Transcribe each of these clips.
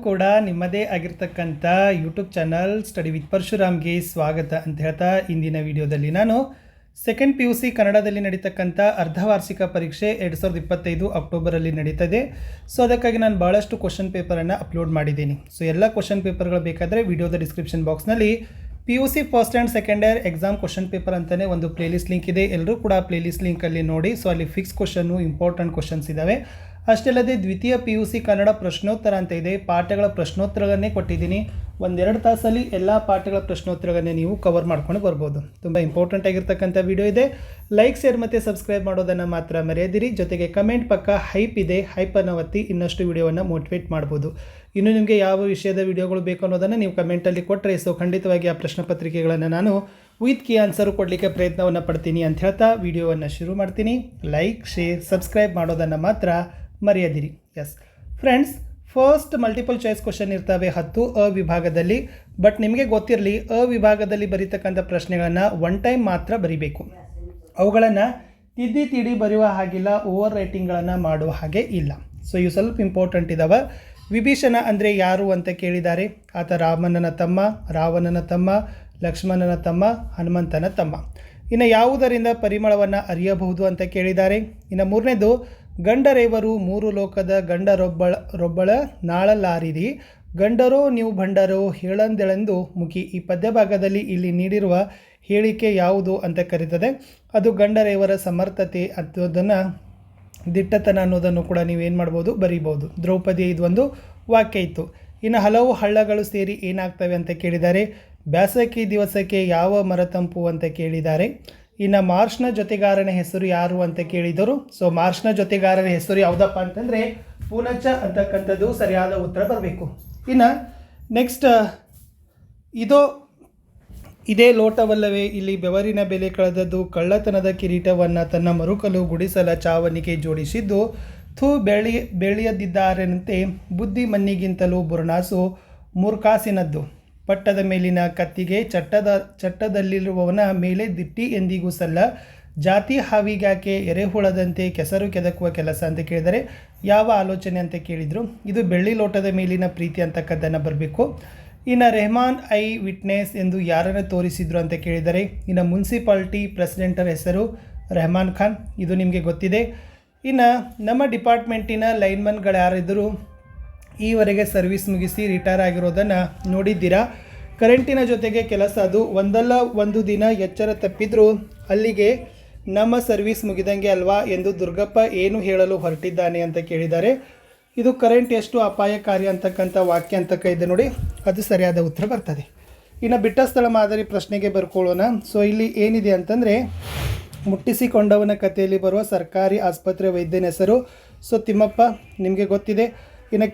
ಕೂಡ ನಿಮ್ಮದೇ ಆಗಿರ್ತಕ್ಕಂಥ ಯೂಟ್ಯೂಬ್ ಚಾನಲ್ ಸ್ಟಡಿ ವಿತ್ ಪರಶುರಾಮ್ಗೆ ಸ್ವಾಗತ ಅಂತ ಹೇಳ್ತಾ ಇಂದಿನ ವಿಡಿಯೋದಲ್ಲಿ ನಾನು ಸೆಕೆಂಡ್ PUC ಕನ್ನಡದಲ್ಲಿ ನಡೀತಕ್ಕಂಥ ಅರ್ಧವಾರ್ಷಿಕ ಪರೀಕ್ಷೆ 2025 ಅಕ್ಟೋಬರಲ್ಲಿ ನಡೀತದೆ. ಸೊ ಅದಕ್ಕಾಗಿ ನಾನು ಭಾಳಷ್ಟು ಕ್ವಶನ್ ಪೇಪರನ್ನು ಅಪ್ಲೋಡ್ ಮಾಡಿದ್ದೀನಿ. ಸೊ ಎಲ್ಲ ಕ್ವಶನ್ ಪೇಪರ್ಗಳು ಬೇಕಾದರೆ ವಿಡಿಯೋದ ಡಿಸ್ಕ್ರಿಪ್ಷನ್ ಬಾಕ್ಸ್ನಲ್ಲಿ PUC first and second year exam question paper ಅಂತಲೇ ಒಂದು ಪ್ಲೇಲಿಸ್ಟ್ ಲಿಂಕ್ ಇದೆ. ಎಲ್ಲರೂ ಕೂಡ ಪ್ಲೇಲಿಸ್ಟ್ ಲಿಂಕಲ್ಲಿ ನೋಡಿ. ಸೊ ಅಲ್ಲಿ ಫಿಕ್ಸ್ ಕ್ವಶನ್ನು ಇಂಪಾರ್ಟೆಂಟ್ ಕ್ವಶನ್ಸ್ ಇದ್ದಾವೆ. ಅಷ್ಟೇ ಅಲ್ಲದೆ ದ್ವಿತೀಯ PUC ಕನ್ನಡ ಪ್ರಶ್ನೋತ್ತರ ಅಂತ ಇದೆ. ಪಾಠಗಳ ಪ್ರಶ್ನೋತ್ತರಗಳನ್ನೇ ಕೊಟ್ಟಿದ್ದೀನಿ. ಒಂದೆರಡು ತಾಸಲ್ಲಿ ಎಲ್ಲ ಪಾಠಗಳ ಪ್ರಶ್ನೋತ್ತರಗಳನ್ನೇ ನೀವು ಕವರ್ ಮಾಡ್ಕೊಂಡು ಬರ್ಬೋದು. ತುಂಬ ಇಂಪಾರ್ಟೆಂಟ್ ಆಗಿರ್ತಕ್ಕಂಥ ವಿಡಿಯೋ ಇದೆ. ಲೈಕ್, ಶೇರ್ ಮತ್ತು ಸಬ್ಸ್ಕ್ರೈಬ್ ಮಾಡೋದನ್ನು ಮಾತ್ರ ಮರೆಯದಿರಿ. ಜೊತೆಗೆ ಕಮೆಂಟ್ ಪಕ್ಕ ಹೈಪ್ ಇದೆ, ಹೈಪನ್ನು ಒತ್ತಿ ಇನ್ನಷ್ಟು ವಿಡಿಯೋವನ್ನು ಮೋಟಿವೇಟ್ ಮಾಡ್ಬೋದು. ಇನ್ನು ನಿಮಗೆ ಯಾವ ವಿಷಯದ ವಿಡಿಯೋಗಳು ಬೇಕು ಅನ್ನೋದನ್ನು ನೀವು ಕಮೆಂಟಲ್ಲಿ ಕೊಟ್ಟರೆ ಸೊ ಖಂಡಿತವಾಗಿ ಆ ಪ್ರಶ್ನೆ ಪತ್ರಿಕೆಗಳನ್ನು ನಾನು ವಿತ್ ಕೀ ಆನ್ಸರು ಕೊಡಲಿಕ್ಕೆ ಪ್ರಯತ್ನವನ್ನು ಪಡ್ತೀನಿ ಅಂತ ಹೇಳ್ತಾ ವಿಡಿಯೋವನ್ನು ಶುರು ಮಾಡ್ತೀನಿ. ಲೈಕ್, ಶೇರ್, ಸಬ್ಸ್ಕ್ರೈಬ್ ಮಾಡೋದನ್ನು ಮಾತ್ರ ಮರೆಯದಿರಿ. S friends, first multiple choice question ಇರ್ತವೆ 10 ಅ ವಿಭಾಗದಲ್ಲಿ. ಬಟ್ ನಿಮಗೆ ಗೊತ್ತಿರಲಿ, ಅ ವಿಭಾಗದಲ್ಲಿ ಬರೀತಕ್ಕಂಥ ಪ್ರಶ್ನೆಗಳನ್ನು ಒನ್ ಟೈಮ್ ಮಾತ್ರ ಬರೀಬೇಕು. ಅವುಗಳನ್ನು ತಿದ್ದಿ ತೀಡಿ ಬರೆಯುವ ಹಾಗಿಲ್ಲ, ಓವರ್ ರೈಟಿಂಗ್ಗಳನ್ನು ಮಾಡುವ ಹಾಗೆ ಇಲ್ಲ. ಸೊ ಇವು ಸ್ವಲ್ಪ ಇಂಪಾರ್ಟೆಂಟ್ ಇದ್ದಾವೆ. ವಿಭೀಷಣ ಅಂದರೆ ಯಾರು ಅಂತ ಕೇಳಿದ್ದಾರೆ. ಆತ ರಾಮನನ ತಮ್ಮ, ರಾವಣನ ತಮ್ಮ, ಲಕ್ಷ್ಮಣನ ತಮ್ಮ, ಹನುಮಂತನ ತಮ್ಮ. ಇನ್ನು ಯಾವುದರಿಂದ ಪರಿಮಳವನ್ನು ಅರಿಯಬಹುದು ಅಂತ ಕೇಳಿದ್ದಾರೆ. ಇನ್ನು ಮೂರನೇದು, ಗಂಡರೇವರು ಮೂರು ಲೋಕದ ಗಂಡರೊಬ್ಬಳ ನಾಳಲಾರಿರಿ, ಗಂಡರೋ ನೀವು ಭಂಡರೋ ಹೇಳಂದೆಳೆಂದು ಮುಖಿ. ಈ ಪದ್ಯ ಭಾಗದಲ್ಲಿ ಇಲ್ಲಿ ನೀಡಿರುವ ಹೇಳಿಕೆ ಯಾವುದು ಅಂತ ಕರೀತದೆ. ಅದು ಗಂಡರೇವರ ಸಮರ್ಥತೆ ಅನ್ನೋದನ್ನು, ದಿಟ್ಟತನ ಅನ್ನೋದನ್ನು ಕೂಡ ನೀವೇನು ಮಾಡ್ಬೋದು, ಬರೀಬೋದು. ದ್ರೌಪದಿ ಇದೊಂದು ವಾಕ್ಯ ಇತ್ತು. ಇನ್ನು ಹಲವು ಹಳ್ಳಗಳು ಸೇರಿ ಏನಾಗ್ತವೆ ಅಂತ ಕೇಳಿದ್ದಾರೆ. ಬ್ಯಾಸಗಿ ದಿವಸಕ್ಕೆ ಯಾವ ಮರ ತಂಪು ಅಂತ ಕೇಳಿದ್ದಾರೆ. ಇನ್ನು ಮಾರ್ಚ್ನ ಜೊತೆಗಾರನ ಹೆಸರು ಯಾರು ಅಂತ ಕೇಳಿದರು. ಸೊ ಮಾರ್ಚ್ನ ಜೊತೆಗಾರನ ಹೆಸರು ಯಾವುದಪ್ಪ ಅಂತಂದರೆ ಪೂನಚ್ಚ ಅಂತಕ್ಕಂಥದ್ದು ಸರಿಯಾದ ಉತ್ತರ ಬರಬೇಕು. ಇನ್ನು ನೆಕ್ಸ್ಟ್, ಇದೇ ಲೋಟವಲ್ಲವೇ ಇಲ್ಲಿ ಬೆವರಿನ ಬೆಲೆ ಕಳೆದದ್ದು, ಕಳ್ಳತನದ ಕಿರೀಟವನ್ನು ತನ್ನ ಮರುಕಲು ಗುಡಿಸಲ ಚಾವಣಿಗೆ ಜೋಡಿಸಿದ್ದು, ಬೆಳೆಯದಿದ್ದಾರೆನಂತೆ ಬುದ್ಧಿ ಮಣ್ಣಿಗಿಂತಲೂ ಬುರ್ನಾಸು ಮೂರ್ಖಾಸಿನದ್ದು, ಪಟ್ಟದ ಮೇಲಿನ ಕತ್ತಿಗೆ ಚಟ್ಟದಲ್ಲಿರುವವನ ಮೇಲೆ ದಿಟ್ಟಿ ಎಂದಿಗೂ ಸಲ್ಲ, ಜಾತಿ ಹಾವಿಗ್ಯಾಕೆ ಎರೆಹುಳದಂತೆ ಕೆಸರು ಕೆದಕುವ ಕೆಲಸ ಅಂತ ಕೇಳಿದರೆ ಯಾವ ಆಲೋಚನೆ ಅಂತ ಕೇಳಿದರು. ಇದು ಬೆಳ್ಳಿ ಲೋಟದ ಮೇಲಿನ ಪ್ರೀತಿ ಅಂತಕ್ಕದ್ದನ್ನು ಬರಬೇಕು. ಇನ್ನು ರೆಹಮಾನ್ ಐ ವಿಟ್ನೆಸ್ ಎಂದು ಯಾರನ್ನು ತೋರಿಸಿದ್ರು ಅಂತ ಕೇಳಿದರೆ. ಇನ್ನು ಮುನ್ಸಿಪಾಲ್ಟಿ ಪ್ರೆಸಿಡೆಂಟರ ಹೆಸರು ರೆಹಮಾನ್ ಖಾನ್, ಇದು ನಿಮಗೆ ಗೊತ್ತಿದೆ. ಇನ್ನು ನಮ್ಮ ಡಿಪಾರ್ಟ್ಮೆಂಟಿನ ಲೈನ್ಮನ್ಗಳು ಯಾರಿದ್ದರು ಈವರೆಗೆ ಸರ್ವಿಸ್ ಮುಗಿಸಿ ರಿಟೈರ್ ಆಗಿರೋದನ್ನು ನೋಡಿದ್ದೀರಾ. ಕರೆಂಟಿನ ಜೊತೆಗೆ ಕೆಲಸ, ಅದು ಒಂದಲ್ಲ ಒಂದು ದಿನ ಎಚ್ಚರ ತಪ್ಪಿದ್ರು ಅಲ್ಲಿಗೆ ನಮ್ಮ ಸರ್ವಿಸ್ ಮುಗಿದಂಗೆ ಅಲ್ವಾ ಎಂದು ದುರ್ಗಪ್ಪ ಏನು ಹೇಳಲು ಹೊರಟಿದ್ದಾನೆ ಅಂತ ಕೇಳಿದ್ದಾರೆ. ಇದು ಕರೆಂಟ್ ಎಷ್ಟು ಅಪಾಯಕಾರಿ ಅಂತಕ್ಕಂಥ ವಾಕ್ಯ ಅಂತಕ್ಕ ಇದೆ ನೋಡಿ, ಅದು ಸರಿಯಾದ ಉತ್ತರ ಬರ್ತದೆ. ಇನ್ನು ಬಿಟ್ಟ ಸ್ಥಳ ಮಾದರಿ ಪ್ರಶ್ನೆಗೆ ಬರ್ಕೊಳ್ಳೋಣ. ಸೊ ಇಲ್ಲಿ ಏನಿದೆ ಅಂತಂದರೆ, ಮುಟ್ಟಿಸಿಕೊಂಡವನ ಕಥೆಯಲ್ಲಿ ಬರುವ ಸರ್ಕಾರಿ ಆಸ್ಪತ್ರೆ ವೈದ್ಯನ ಹೆಸರು ಸೊ ತಿಮ್ಮಪ್ಪ, ನಿಮಗೆ ಗೊತ್ತಿದೆ. ಇನ್ನು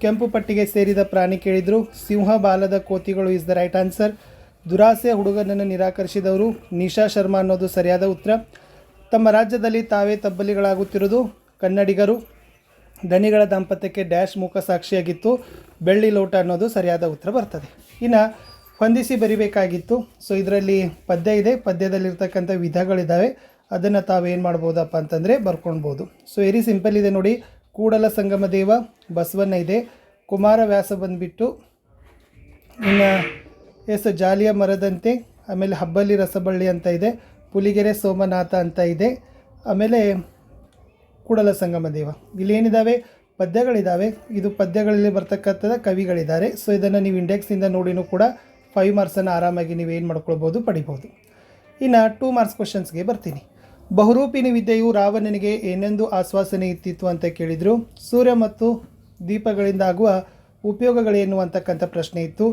ಕೆಂಪು ಪಟ್ಟಿಗೆ ಸೇರಿದ ಪ್ರಾಣಿ ಕೇಳಿದರು. ಸಿಂಹ ಬಾಲದ ಕೋತಿಗಳು ಇಸ್ ದ ರೈಟ್ ಆನ್ಸರ್. ದುರಾಸೆ ಹುಡುಗನನ್ನು ನಿರಾಕರಿಸಿದವರು ನಿಶಾ ಶರ್ಮಾ ಅನ್ನೋದು ಸರಿಯಾದ ಉತ್ತರ. ತಮ್ಮ ರಾಜ್ಯದಲ್ಲಿ ತಾವೇ ತಬ್ಬಲಿಗಳಾಗುತ್ತಿರುವುದು ಕನ್ನಡಿಗರು. ದನಿಗಳ ದಾಂಪತ್ಯಕ್ಕೆ ಡ್ಯಾಶ್ ಮೂಕ ಸಾಕ್ಷಿಯಾಗಿತ್ತು, ಬೆಳ್ಳಿ ಲೋಟ ಅನ್ನೋದು ಸರಿಯಾದ ಉತ್ತರ ಬರ್ತದೆ. ಇನ್ನು ಹೊಂದಿಸಿ ಬರಿಬೇಕಾಗಿತ್ತು. ಸೊ ಇದರಲ್ಲಿ ಪದ್ಯ ಇದೆ, ಪದ್ಯದಲ್ಲಿರ್ತಕ್ಕಂಥ ವಿಧಗಳಿದ್ದಾವೆ, ಅದನ್ನು ತಾವೇನು ಮಾಡ್ಬೋದಪ್ಪ ಅಂತಂದರೆ ಬರ್ಕೊಳ್ಬೋದು. ಸೊ ವೆರಿ ಸಿಂಪಲ್ ಇದೆ ನೋಡಿ. ಕೂಡಲ ಸಂಗಮ ದೇವ ಬಸವಣ್ಣ ಇದೆ. ಕುಮಾರವ್ಯಾಸ ಬಂದುಬಿಟ್ಟು ಇನ್ನು ಜಾಲಿಯ ಮರದಂತೆ, ಆಮೇಲೆ ಹಬ್ಬಲಿ ರಸಬಳ್ಳಿ ಅಂತ ಇದೆ. ಪುಲಿಗೆರೆ ಸೋಮನಾಥ ಅಂತ ಇದೆ. ಆಮೇಲೆ ಕೂಡಲ ಸಂಗಮ ದೇವ. ಇಲ್ಲಿ ಏನಿದ್ದಾವೆ, ಪದ್ಯಗಳಿದ್ದಾವೆ. ಇದು ಪದ್ಯಗಳಲ್ಲಿ ಬರ್ತಕ್ಕಂಥದ್ದು ಕವಿಗಳಿದ್ದಾರೆ. ಸೊ ಇದನ್ನು ನೀವು ಇಂಡೆಕ್ಸಿಂದ ನೋಡಿನೂ ಕೂಡ 5 ಮಾರ್ಕ್ಸನ್ನು ಆರಾಮಾಗಿ ನೀವು ಏನು ಮಾಡ್ಕೊಳ್ಬೋದು, ಪಡಿಬೋದು. ಇನ್ನು 2 ಮಾರ್ಕ್ಸ್ ಕ್ವಶನ್ಸ್ಗೆ ಬರ್ತೀನಿ. ಬಹುರೂಪಿಣಿ ವಿದ್ಯೆಯು ರಾವಣನಿಗೆ ಏನೆಂದು ಆಶ್ವಾಸನೆ ಇತ್ತಿತ್ತು ಅಂತ ಕೇಳಿದರು. ಸೂರ್ಯ ಮತ್ತು ದೀಪಗಳಿಂದ ಆಗುವ ಉಪಯೋಗಗಳೇನು ಅಂತಕ್ಕಂಥ ಪ್ರಶ್ನೆ ಇತ್ತು.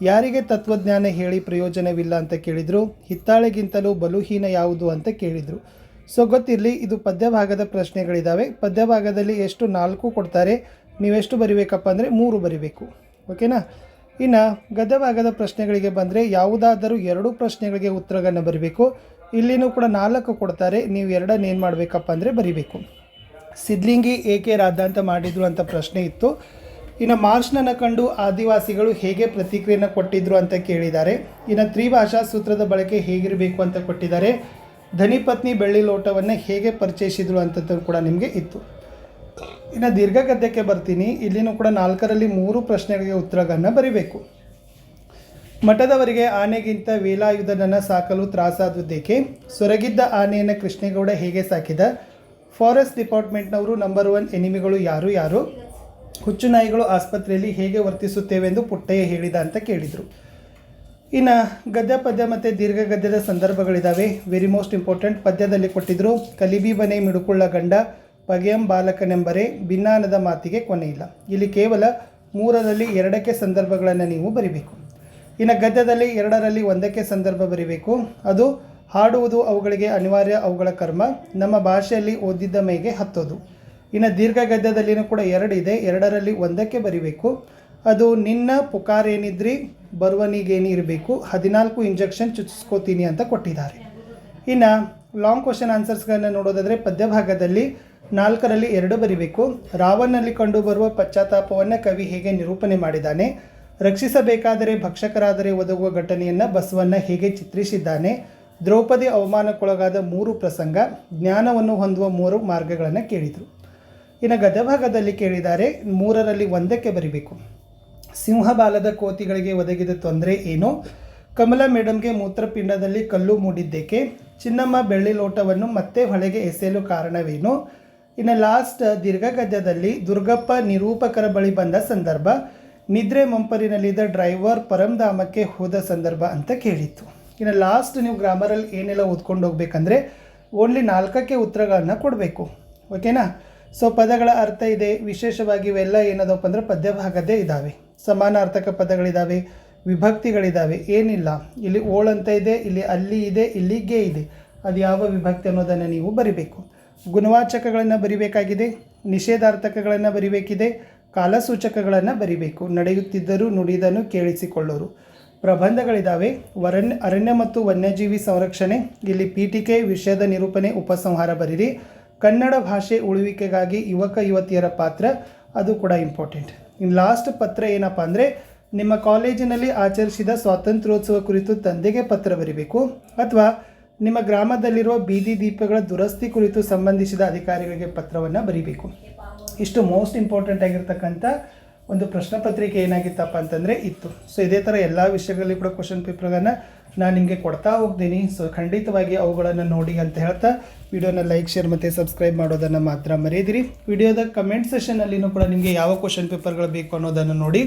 ಯಾರಿಗೆ ತತ್ವಜ್ಞಾನ ಹೇಳಿ ಪ್ರಯೋಜನವಿಲ್ಲ ಅಂತ ಕೇಳಿದರು. ಹಿತ್ತಾಳೆಗಿಂತಲೂ ಬಲುಹೀನ ಯಾವುದು ಅಂತ ಕೇಳಿದರು. ಸೊ ಗೊತ್ತಿರಲಿ, ಇದು ಪದ್ಯಭಾಗದ ಪ್ರಶ್ನೆಗಳಿದ್ದಾವೆ. ಪದ್ಯಭಾಗದಲ್ಲಿ ಎಷ್ಟು 4 ಕೊಡ್ತಾರೆ, ನೀವೆಷ್ಟು ಬರಿಬೇಕಪ್ಪ ಅಂದರೆ 3 ಬರಿಬೇಕು. ಓಕೆನಾ. ಇನ್ನು ಗದ್ಯಭಾಗದ ಪ್ರಶ್ನೆಗಳಿಗೆ ಬಂದರೆ ಯಾವುದಾದರೂ 2 ಪ್ರಶ್ನೆಗಳಿಗೆ ಉತ್ತರಗಳನ್ನು ಬರೀಬೇಕು. ಇಲ್ಲಿನೂ ಕೂಡ 4 ಕೊಡ್ತಾರೆ, ನೀವು 2 ಏನು ಮಾಡಬೇಕಪ್ಪ ಅಂದರೆ ಬರಿಬೇಕು. ಸಿದ್ಲಿಂಗಿ ಏಕೆ ರಾದ್ಧಾಂತ ಮಾಡಿದರು ಅಂತ ಪ್ರಶ್ನೆ ಇತ್ತು. ಇನ್ನು ಮಾರ್ಚ್ನನ್ನು ಕಂಡು ಆದಿವಾಸಿಗಳು ಹೇಗೆ ಪ್ರತಿಕ್ರಿಯೆಯನ್ನು ಕೊಟ್ಟಿದ್ರು ಅಂತ ಕೇಳಿದ್ದಾರೆ. ಇನ್ನು ತ್ರಿಭಾಷಾ ಸೂತ್ರದ ಬಳಕೆ ಹೇಗಿರಬೇಕು ಅಂತ ಕೊಟ್ಟಿದ್ದಾರೆ. ಧನಿಪತ್ನಿ ಬೆಳ್ಳಿ ಲೋಟವನ್ನು ಹೇಗೆ ಪರಿಚಯಿಸಿದ್ರು ಅಂತದ್ದು ಕೂಡ ನಿಮಗೆ ಇತ್ತು. ಇನ್ನು ದೀರ್ಘ ಗದ್ಯಕ್ಕೆ ಬರ್ತೀನಿ. ಇಲ್ಲಿನೂ ಕೂಡ 4ರಲ್ಲಿ 3 ಪ್ರಶ್ನೆಗಳಿಗೆ ಉತ್ತರಗಳನ್ನು ಬರೀಬೇಕು. ಮಠದವರಿಗೆ ಆನೆಗಿಂತ ವೇಲಾಯುಧನನ್ನು ಸಾಕಲು ತ್ರಾಸಾದುದೇಕೆ? ಸೊರಗಿದ್ದ ಆನೆಯನ್ನು ಕೃಷ್ಣೇಗೌಡ ಹೇಗೆ ಸಾಕಿದ? ಫಾರೆಸ್ಟ್ ಡಿಪಾರ್ಟ್ಮೆಂಟ್ನವರು ನಂಬರ್ 1 ಎನಿಮಿಗಳು ಯಾರು? ಹುಚ್ಚು ನಾಯಿಗಳು ಆಸ್ಪತ್ರೆಯಲ್ಲಿ ಹೇಗೆ ವರ್ತಿಸುತ್ತೇವೆಂದು ಪುಟ್ಟಯ್ಯ ಹೇಳಿದ ಅಂತ ಕೇಳಿದರು. ಇನ್ನು ಗದ್ಯ ಪದ್ಯ ಮತ್ತು ದೀರ್ಘ ಗದ್ಯದ ಸಂದರ್ಭಗಳಿದ್ದಾವೆ. Very most important. ಪದ್ಯದಲ್ಲಿ ಕೊಟ್ಟಿದ್ದರು, ಕಲಿಬಿ ಬನೆ ಮಿಡುಕುಳ್ಳ ಗಂಡ ಬಗೆಯಂ ಬಾಲಕನೆಂಬರೆ ಭಿನ್ನಾನದ ಮಾತಿಗೆ ಕೊನೆಯಿಲ್ಲ. ಇಲ್ಲಿ ಕೇವಲ 3ರಲ್ಲಿ 2ಕ್ಕೆ ಸಂದರ್ಭಗಳನ್ನು ನೀವು ಬರಿಬೇಕು. ಇನ್ನು ಗದ್ಯದಲ್ಲಿ 2ರಲ್ಲಿ 1ಕ್ಕೆ ಸಂದರ್ಭ ಬರಿಬೇಕು. ಅದು ಹಾಡುವುದು ಅವುಗಳಿಗೆ ಅನಿವಾರ್ಯ, ಅವುಗಳ ಕರ್ಮ, ನಮ್ಮ ಭಾಷೆಯಲ್ಲಿ ಓದಿದ್ದ ಮೈಗೆ ಹತ್ತೋದು. ಇನ್ನು ದೀರ್ಘ ಗದ್ಯದಲ್ಲಿನೂ ಕೂಡ 2 ಇದೆ. 2ರಲ್ಲಿ 1ಕ್ಕೆ ಬರಿಬೇಕು. ಅದು ನಿನ್ನ ಪುಕಾರೇನಿದ್ರಿ ಬರುವನಿಗೇನಿ ಇರಬೇಕು, 14 ಇಂಜೆಕ್ಷನ್ ಚುಚ್ಚಿಸ್ಕೋತೀನಿ ಅಂತ ಕೊಟ್ಟಿದ್ದಾರೆ. ಇನ್ನು ಲಾಂಗ್ ಕ್ವಶನ್ ಆನ್ಸರ್ಸ್ಗಳನ್ನು ನೋಡೋದಾದರೆ ಪದ್ಯ ಭಾಗದಲ್ಲಿ 4ರಲ್ಲಿ 2 ಬರಿಬೇಕು. ರಾವಣನಲ್ಲಿ ಕಂಡುಬರುವ ಪಶ್ಚಾತ್ತಾಪವನ್ನು ಕವಿ ಹೇಗೆ ನಿರೂಪಣೆ ಮಾಡಿದ್ದಾನೆ? ರಕ್ಷಿಸಬೇಕಾದರೆ ಭಕ್ಷಕರಾದರೆ ಒದಗುವ ಘಟನೆಯನ್ನು ಬಸವಣ್ಣ ಹೇಗೆ ಚಿತ್ರಿಸಿದ್ದಾನೆ? ದ್ರೌಪದಿ ಅವಮಾನಕ್ಕೊಳಗಾದ 3 ಪ್ರಸಂಗ, ಜ್ಞಾನವನ್ನು ಹೊಂದುವ 3 ಮಾರ್ಗಗಳನ್ನು ಕೇಳಿದರು. ಇನ್ನು ಗದ್ಯಭಾಗದಲ್ಲಿ ಕೇಳಿದ್ದಾರೆ 3ರಲ್ಲಿ 1ಕ್ಕೆ ಬರಿಬೇಕು. ಸಿಂಹಬಾಲದ ಕೋತಿಗಳಿಗೆ ಒದಗಿದ ತೊಂದರೆ ಏನು? ಕಮಲಾ ಮೇಡಮ್ಗೆ ಮೂತ್ರಪಿಂಡದಲ್ಲಿ ಕಲ್ಲು ಮೂಡಿದ್ದೇಕೆ? ಚಿನ್ನಮ್ಮ ಬೆಳ್ಳಿ ಲೋಟವನ್ನು ಮತ್ತೆ ಹೊಳೆಗೆ ಎಸೆಯಲು ಕಾರಣವೇನು? ಇನ್ನು ಲಾಸ್ಟ್ ದೀರ್ಘ ಗದ್ಯದಲ್ಲಿ ದುರ್ಗಪ್ಪ ನಿರೂಪಕರ ಬಳಿ ಬಂದ ಸಂದರ್ಭ, ನಿದ್ರೆ ಮಂಪರಿನಲ್ಲಿದ್ದ ಡ್ರೈವರ್ ಪರಂಧಾಮಕ್ಕೆ ಹೋದ ಸಂದರ್ಭ ಅಂತ ಕೇಳಿತ್ತು. ಇನ್ನು ಲಾಸ್ಟ್ ನೀವು ಗ್ರಾಮರಲ್ಲಿ ಏನೆಲ್ಲ ಓದ್ಕೊಂಡು ಹೋಗ್ಬೇಕಂದ್ರೆ ಓನ್ಲಿ 4ಕ್ಕೆ ಉತ್ತರಗಳನ್ನು ಕೊಡಬೇಕು. ಓಕೆನಾ? ಸೊ ಪದಗಳ ಅರ್ಥ ಇದೆ. ವಿಶೇಷವಾಗಿ ಇವೆಲ್ಲ ಏನದಪ್ಪ ಅಂದರೆ ಪದ್ಯ ಭಾಗದ್ದೇ ಇದ್ದಾವೆ. ಸಮಾನಾರ್ಥಕ ಪದಗಳಿದ್ದಾವೆ, ವಿಭಕ್ತಿಗಳಿದ್ದಾವೆ. ಏನಿಲ್ಲ, ಇಲ್ಲಿ ಓಳ್ ಅಂತ ಇದೆ, ಇಲ್ಲಿ ಅಲ್ಲಿ ಇದೆ, ಇಲ್ಲಿ ಗೆ ಇದೆ. ಅದು ಯಾವ ವಿಭಕ್ತಿ ಅನ್ನೋದನ್ನು ನೀವು ಬರಿಬೇಕು. ಗುಣವಾಚಕಗಳನ್ನು ಬರಿಬೇಕಾಗಿದೆ, ನಿಷೇಧಾರ್ಥಕಗಳನ್ನು ಬರಿಬೇಕಿದೆ, ಕಾಲಸೂಚಕಗಳನ್ನು ಬರಿಬೇಕು. ನಡೆಯುತ್ತಿದ್ದರೂ ನುಡಿದನ್ನು ಕೇಳಿಸಿಕೊಳ್ಳೋರು. ಪ್ರಬಂಧಗಳಿದ್ದಾವೆ. ಅರಣ್ಯ ಮತ್ತು ವನ್ಯಜೀವಿ ಸಂರಕ್ಷಣೆ, ಇಲ್ಲಿ ಪೀಠಿಕೆ, ವಿಷಯದ ನಿರೂಪಣೆ, ಉಪಸಂಹಾರ ಬರೀರಿ. ಕನ್ನಡ ಭಾಷೆ ಉಳಿವಿಕೆಗಾಗಿ ಯುವಕ ಯುವತಿಯರ ಪಾತ್ರ, ಅದು ಕೂಡ ಇಂಪಾರ್ಟೆಂಟ್. ಇನ್ನು ಲಾಸ್ಟ್ ಪತ್ರ ಏನಪ್ಪ ಅಂದರೆ ನಿಮ್ಮ ಕಾಲೇಜಿನಲ್ಲಿ ಆಚರಿಸಿದ ಸ್ವಾತಂತ್ರ್ಯೋತ್ಸವ ಕುರಿತು ತಂದೆಗೆ ಪತ್ರ ಬರೀಬೇಕು, ಅಥವಾ ನಿಮ್ಮ ಗ್ರಾಮದಲ್ಲಿರುವ ಬೀದಿ ದೀಪಗಳ ದುರಸ್ತಿ ಕುರಿತು ಸಂಬಂಧಿಸಿದ ಅಧಿಕಾರಿಗಳಿಗೆ ಪತ್ರವನ್ನು ಬರೀಬೇಕು. ಇಷ್ಟು ಮೋಸ್ಟ್ ಇಂಪಾರ್ಟೆಂಟ್ ಆಗಿರ್ತಕ್ಕಂಥ ಒಂದು ಪ್ರಶ್ನೆ ಪತ್ರಿಕೆ ಏನಾಗಿತ್ತಪ್ಪ ಅಂತಂದರೆ ಇತ್ತು. ಸೊ ಇದೇ ಥರ ಎಲ್ಲ ವಿಷಯಗಳಲ್ಲಿ ಕೂಡ ಕ್ವಶನ್ ಪೇಪರ್ಗಳನ್ನು ನಾನು ನಿಮಗೆ ಕೊಡ್ತಾ ಹೋಗ್ತೀನಿ. ಸೊ ಖಂಡಿತವಾಗಿ ಅವುಗಳನ್ನು ನೋಡಿ ಅಂತ ಹೇಳ್ತಾ ವಿಡಿಯೋನ ಲೈಕ್, ಶೇರ್ ಮತ್ತು ಸಬ್ಸ್ಕ್ರೈಬ್ ಮಾಡೋದನ್ನು ಮಾತ್ರ ಮರೆಯದಿರಿ. ವಿಡಿಯೋದ ಕಮೆಂಟ್ ಸೆಷನ್ನಲ್ಲಿನೂ ಕೂಡ ನಿಮಗೆ ಯಾವ ಕ್ವಶನ್ ಪೇಪರ್ಗಳು ಬೇಕು ಅನ್ನೋದನ್ನು ನೋಡಿ.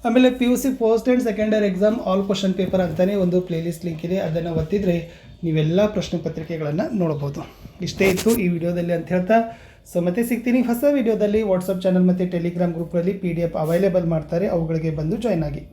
ಆಮೇಲೆ PUC first and second year exam all question paper ಅಂತಲೇ ಒಂದು ಪ್ಲೇಲಿಸ್ಟ್ ಲಿಂಕ್ ಇದೆ, ಅದನ್ನು ಒತ್ತಿದರೆ ನೀವೆಲ್ಲ ಪ್ರಶ್ನೆ ಪತ್ರಿಕೆಗಳನ್ನು ನೋಡ್ಬೋದು. ಇಷ್ಟೇ ಇತ್ತು ಈ ವಿಡಿಯೋದಲ್ಲಿ ಅಂತ ಹೇಳ್ತಾ ಸೊ ಮತ್ತೆ ಸಿಗ್ತೀನಿ ಹೊಸ ವಿಡಿಯೋದಲ್ಲಿ. ವಾಟ್ಸಪ್ ಚಾನಲ್ ಮತ್ತು ಟೆಲಿಗ್ರಾಮ್ ಗ್ರೂಪ್ಗಳಲ್ಲಿ PDF ಅವೈಲೇಬಲ್ ಮಾಡ್ತಾರೆ, ಅವುಗಳಿಗೆ ಬಂದು ಜಾಯ್ನ್ ಆಗಿ.